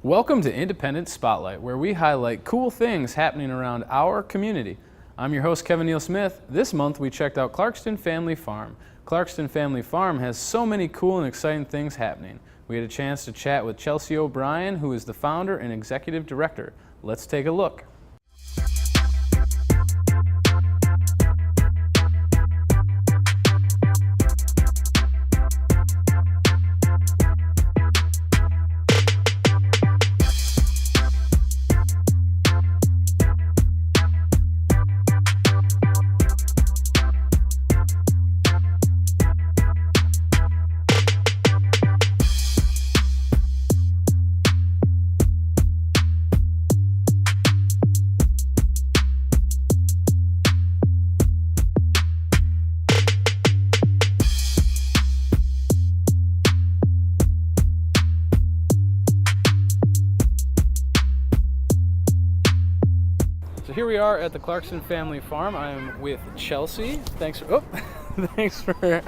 Welcome to Independent Spotlight, where we highlight cool things happening around our community. I'm your host, Kevin Neal Smith. This month we checked out Clarkson Family Farm. Clarkson Family Farm has so many cool and exciting things happening. We had a chance to chat with Chelsea O'Brien, who is the founder and executive director. Let's take a look. So here we are at the Clarkson Family Farm. I am with Chelsea. Thanks for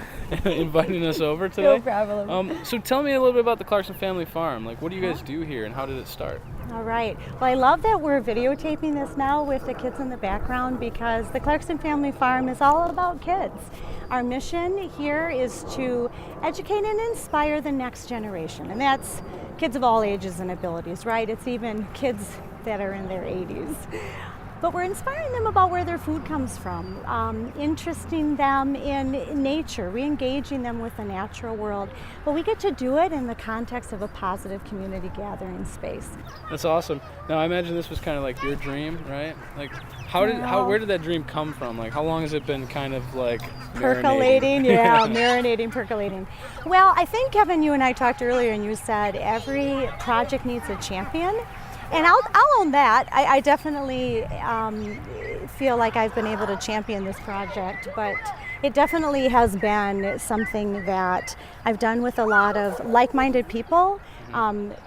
inviting us over today. No problem. So tell me a little bit about the Clarkson Family Farm. Like, what do you guys do here, and how did it start? All right. Well, I love that we're videotaping this now with the kids in the background, because the Clarkson Family Farm is all about kids. Our mission here is to educate and inspire the next generation, and that's kids of all ages and abilities, right? It's even kids that are in their 80s. But we're inspiring them about where their food comes from, interesting them in nature, re-engaging them with the natural world. But we get to do it in the context of a positive community gathering space. That's awesome. Now, I imagine this was kind of like your dream, right? Like, where did that dream come from? Like, how long has it been kind of like percolating? Marinating, percolating. Well, I think, Kevin, you and I talked earlier, and you said every project needs a champion. And I'll own that. I definitely feel like I've been able to champion this project, but it definitely has been something that I've done with a lot of like-minded people,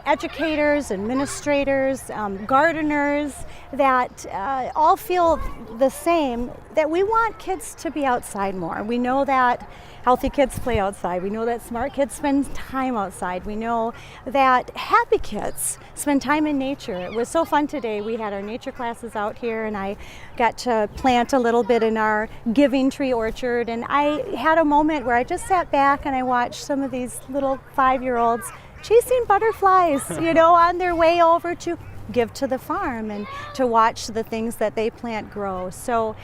educators, administrators, gardeners, that all feel the same, that we want kids to be outside more. We know that healthy kids play outside. We know that smart kids spend time outside. We know that happy kids spend time in nature. It was so fun today. We had our nature classes out here, and I got to plant a little bit in our giving tree orchard. And I had a moment where I just sat back and I watched some of these little 5-year-olds chasing butterflies, on their way over to give to the farm and to watch the things that they plant grow. So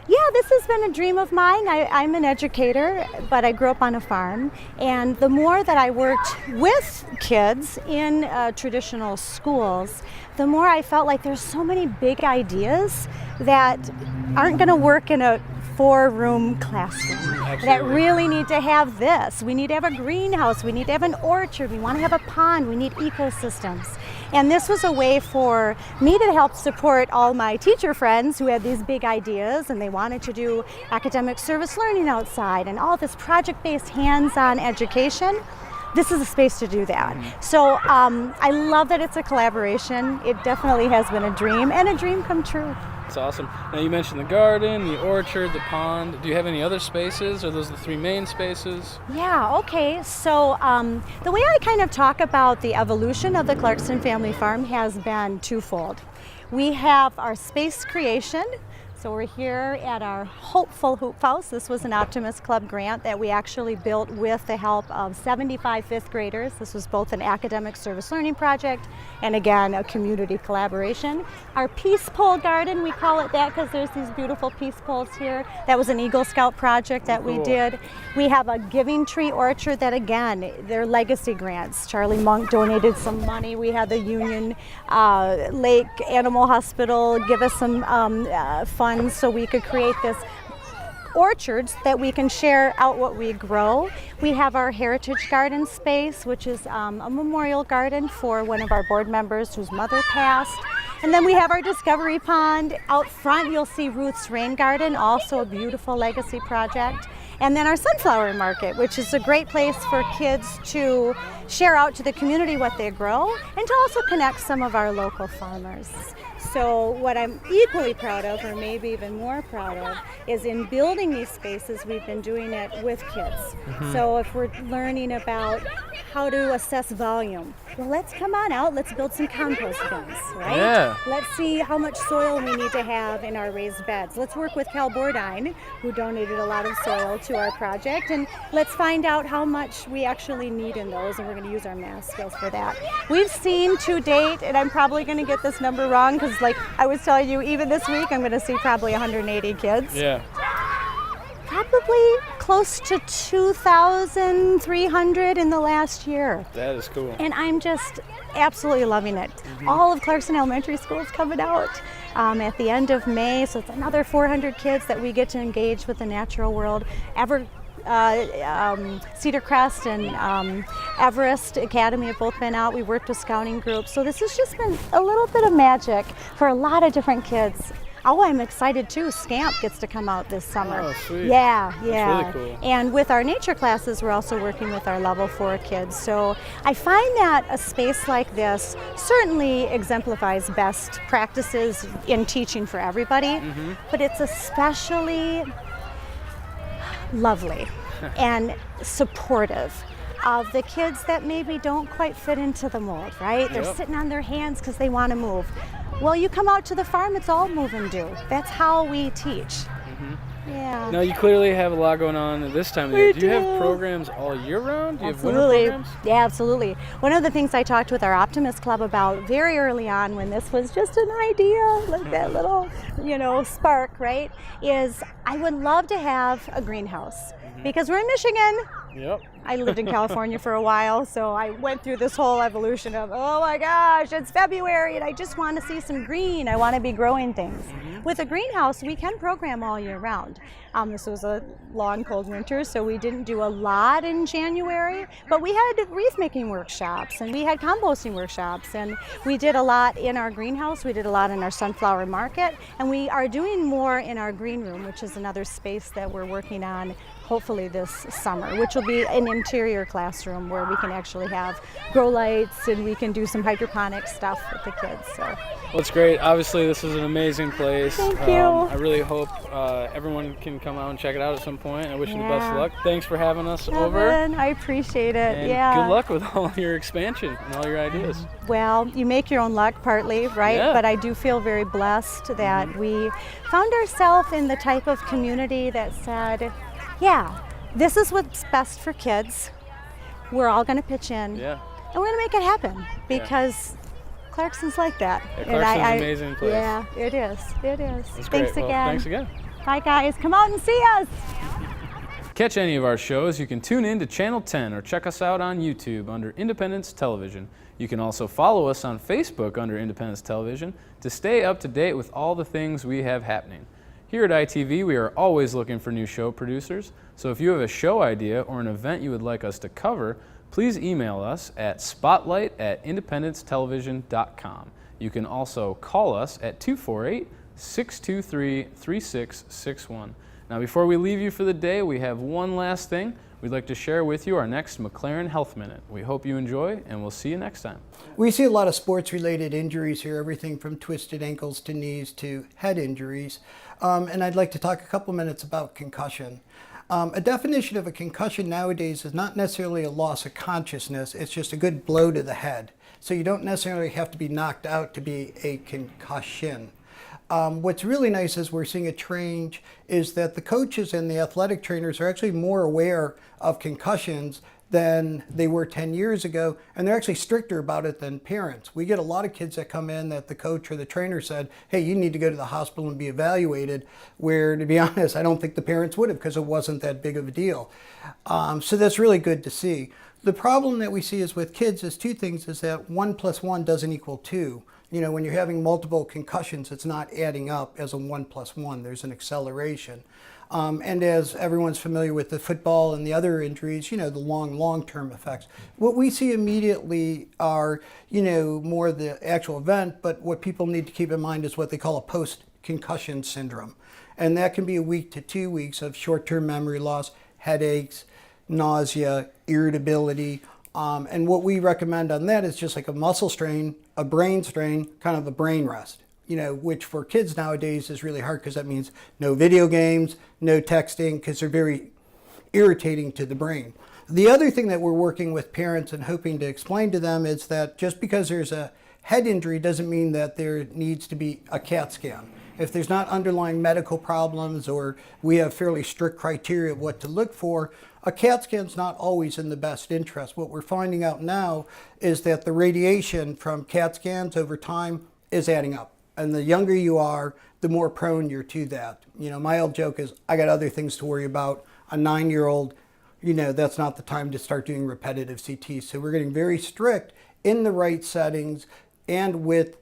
yeah, this has been a dream of mine. I'm an educator, but I grew up on a farm. And the more that I worked with kids in traditional schools, the more I felt like there's so many big ideas that aren't going to work in a 4-room classroom. Absolutely. That really need to have this. We need to have a greenhouse. We need to have an orchard. We want to have a pond. We need ecosystems. And this was a way for me to help support all my teacher friends who had these big ideas, and they wanted to do academic service learning outside and all this project-based hands-on education. This is a space to do that. So I love that it's a collaboration. It definitely has been a dream, and a dream come true. That's awesome. Now, you mentioned the garden, the orchard, the pond. Do you have any other spaces? Are those the 3 main spaces? Yeah, okay. So the way I kind of talk about the evolution of the Clarkson Family Farm has been twofold. We have our space creation. So we're here at our Hopeful Hoop House. This was an Optimist Club grant that we actually built with the help of 75 fifth graders. This was both an academic service learning project and, again, a community collaboration. Our Peace Pole Garden, we call it that because there's these beautiful peace poles here. That was an Eagle Scout project that we did. We have a Giving Tree Orchard that, again, they're legacy grants. Charlie Monk donated some money. We had the Union Lake Animal Hospital give us some funds so we could create this orchards that we can share out what we grow. We have our Heritage Garden space, which is a memorial garden for one of our board members whose mother passed. And then we have our Discovery Pond. Out front you'll see Ruth's Rain Garden, also a beautiful legacy project. And then our Sunflower Market, which is a great place for kids to share out to the community what they grow and to also connect some of our local farmers. So what I'm equally proud of, or maybe even more proud of, is in building these spaces, we've been doing it with kids. So if we're learning about how to assess volume, well, let's come on out, let's build some compost bins, right? Yeah. Let's see how much soil we need to have in our raised beds. Let's work with Cal Bordine, who donated a lot of soil to our project, and let's find out how much we actually need in those, and we're going to use our math skills for that. We've seen to date, and I'm probably going to get this number wrong, because like I was telling you, even this week I'm going to see probably 180 kids. Yeah. Probably close to 2,300 in the last year. That is cool. And I'm just absolutely loving it. All of Clarkson Elementary School is coming out at the end of May, so it's another 400 kids that we get to engage with the natural world. Cedar Crest and Everest Academy have both been out. We worked with scouting groups. So this has just been a little bit of magic for a lot of different kids. Oh, I'm excited too. Scamp gets to come out this summer. Oh, sweet. Yeah. That's really cool. And with our nature classes, we're also working with our level 4 kids. So I find that a space like this certainly exemplifies best practices in teaching for everybody, but it's especially lovely and supportive of the kids that maybe don't quite fit into the mold, right? They're sitting on their hands because they want to move. Well, you come out to the farm, it's all move and do. That's how we teach. Yeah. Now, you clearly have a lot going on at this time of the year. Do you have programs all year round? Do you have winter programs? Yeah, absolutely. One of the things I talked with our Optimist Club about very early on, when this was just an idea, like that little, spark, right, is I would love to have a greenhouse. Because we're in Michigan. Yep. I lived in California for a while, so I went through this whole evolution of, oh my gosh, it's February and I just want to see some green. I want to be growing things. With a greenhouse, we can program all year round. This was a long, cold winter, so we didn't do a lot in January, but we had wreath making workshops and we had composting workshops, and we did a lot in our greenhouse. We did a lot in our sunflower market, and we are doing more in our green room, which is another space that we're working on hopefully this summer, which will be an interior classroom where we can actually have grow lights and we can do some hydroponic stuff with the kids. So. Well, it's great. Obviously, this is an amazing place. Thank you. I really hope everyone can come out and check it out at some point. I wish you the best of luck. Thanks for having us over. I appreciate it. And yeah. good luck with all of your expansion and all your ideas. Well, you make your own luck partly, right? Yeah. But I do feel very blessed that we found ourselves in the type of community that said, yeah, this is what's best for kids. We're all going to pitch in. Yeah. And we're going to make it happen because Clarkson's like that. Yeah, Clarkson's an amazing place. Yeah, it is. It is. That's Thanks great. again. Well, thanks again. Bye, guys. Come out and see us. Catch any of our shows, you can tune in to Channel 10 or check us out on YouTube under Independence Television. You can also follow us on Facebook under Independence Television to stay up to date with all the things we have happening. Here at ITV, we are always looking for new show producers, so if you have a show idea or an event you would like us to cover, please email us at spotlight@independencetelevision.com. You can also call us at 248-623-3661. Now, before we leave you for the day, we have one last thing. We'd like to share with you our next McLaren Health Minute. We hope you enjoy, and we'll see you next time. We see a lot of sports-related injuries here, everything from twisted ankles to knees to head injuries. And I'd like to talk a couple minutes about concussion. A definition of a concussion nowadays is not necessarily a loss of consciousness, it's just a good blow to the head. So you don't necessarily have to be knocked out to be a concussion. What's really nice is we're seeing a change is that the coaches and the athletic trainers are actually more aware of concussions than they were 10 years ago, and they're actually stricter about it than parents. We get a lot of kids that come in that the coach or the trainer said, hey, you need to go to the hospital and be evaluated, where, to be honest, I don't think the parents would have because it wasn't that big of a deal. So that's really good to see. The problem that we see is with kids is two things, is that 1 + 1 doesn't equal 2. You know, when you're having multiple concussions, it's not adding up as a 1 + 1. There's an acceleration. And as everyone's familiar with the football and the other injuries, you know, the long-term effects. What we see immediately are, you know, more the actual event, but what people need to keep in mind is what they call a post-concussion syndrome. And that can be a week to 2 weeks of short-term memory loss, headaches, nausea, irritability. And what we recommend on that is just like a muscle strain, a brain strain, kind of a brain rest. which for kids nowadays is really hard because that means no video games, no texting, because they're very irritating to the brain. The other thing that we're working with parents and hoping to explain to them is that just because there's a head injury doesn't mean that there needs to be a CAT scan. If there's not underlying medical problems, or we have fairly strict criteria of what to look for, a CAT scan's not always in the best interest. What we're finding out now is that the radiation from CAT scans over time is adding up. And the younger you are, the more prone you're to that. My old joke is, I got other things to worry about. A 9-year-old, that's not the time to start doing repetitive CT. So we're getting very strict in the right settings and with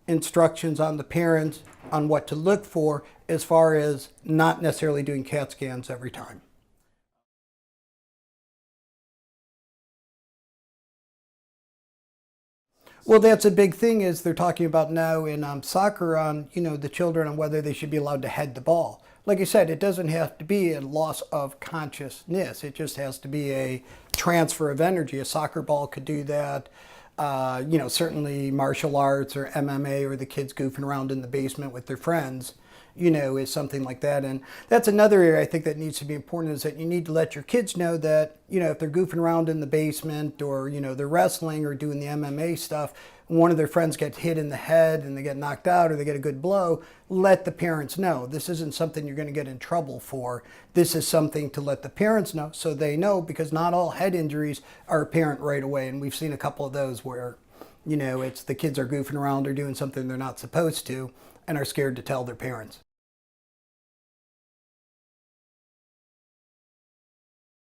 instructions on the parents on what to look for, as far as not necessarily doing CAT scans every time. Well, that's a big thing, is they're talking about now in soccer on, the children, on whether they should be allowed to head the ball. Like I said, it doesn't have to be a loss of consciousness. It just has to be a transfer of energy. A soccer ball could do that. Certainly martial arts or MMA, or the kids goofing around in the basement with their friends, is something like that. And that's another area I think that needs to be important, is that you need to let your kids know that, if they're goofing around in the basement, or, they're wrestling or doing the MMA stuff, one of their friends gets hit in the head and they get knocked out, or they get a good blow, let the parents know. This isn't something you're going to get in trouble for. This is something to let the parents know, so they know, because not all head injuries are apparent right away. And we've seen a couple of those where, it's the kids are goofing around or doing something they're not supposed to and are scared to tell their parents.